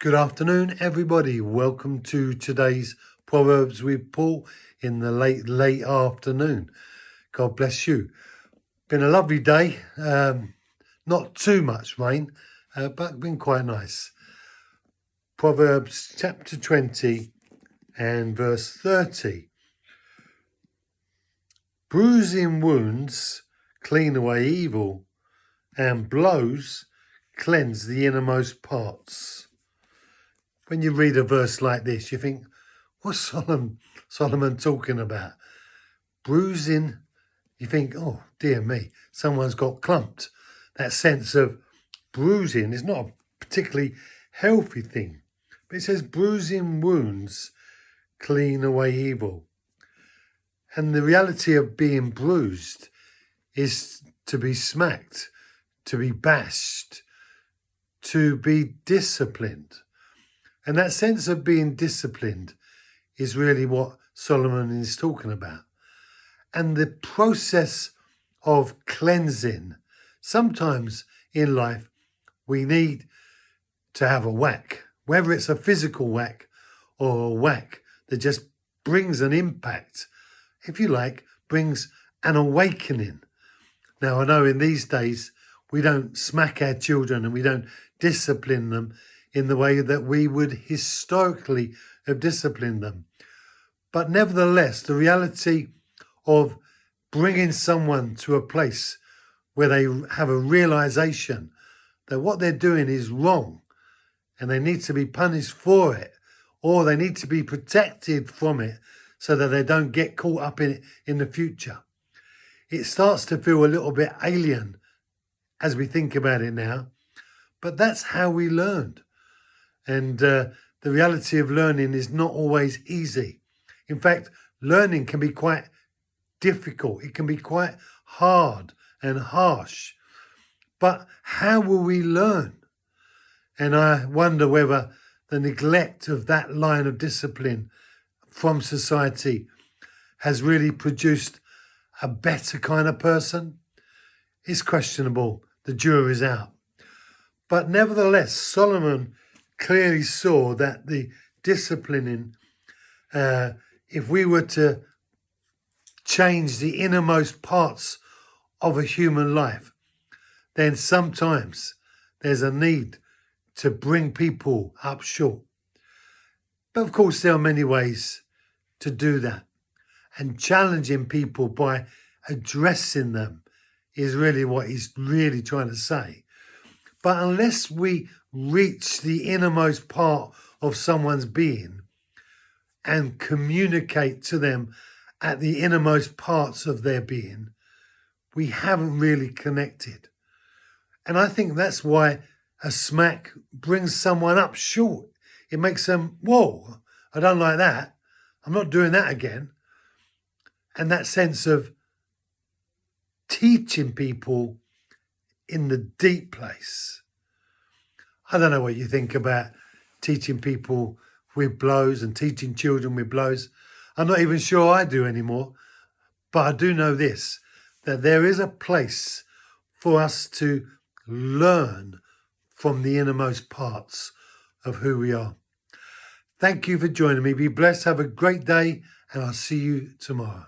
Good afternoon, everybody. Welcome to today's Proverbs with Paul in the late afternoon. God bless you. Been a lovely day. Not too much rain, but been quite nice. Proverbs chapter 20 and verse 30. Bruising wounds clean away evil, and blows cleanse the innermost parts. When you read a verse like this, you think, what's Solomon talking about? Bruising, you think, oh, dear me, someone's got clumped. That sense of bruising is not a particularly healthy thing. But it says, bruising wounds clean away evil. And the reality of being bruised is to be smacked, to be bashed, to be disciplined. And that sense of being disciplined is really what Solomon is talking about. And the process of cleansing, sometimes in life, we need to have a whack, whether it's a physical whack or a whack that just brings an impact, if you like, brings an awakening. Now, I know in these days, we don't smack our children and we don't discipline them in the way that we would historically have disciplined them. But nevertheless, the reality of bringing someone to a place where they have a realization that what they're doing is wrong and they need to be punished for it, or they need to be protected from it so that they don't get caught up in it in the future. It starts to feel a little bit alien as we think about it now, but that's how we learned. And the reality of learning is not always easy. In fact, learning can be quite difficult. It can be quite hard and harsh. But how will we learn? And I wonder whether the neglect of that line of discipline from society has really produced a better kind of person. It's questionable. The jury's out. But nevertheless, Solomon clearly saw that the disciplining, if we were to change the innermost parts of a human life, then sometimes there's a need to bring people up short. But of course, there are many ways to do that. And challenging people by addressing them is really what he's really trying to say. But unless we reach the innermost part of someone's being and communicate to them at the innermost parts of their being, we haven't really connected. And I think that's why a smack brings someone up short. It makes them, whoa, I don't like that. I'm not doing that again. And that sense of teaching people in the deep place. I don't know what you think about teaching people with blows and teaching children with blows. I'm not even sure I do anymore. But I do know this, that there is a place for us to learn from the innermost parts of who we are. Thank you for joining me. Be blessed. Have a great day, and I'll see you tomorrow.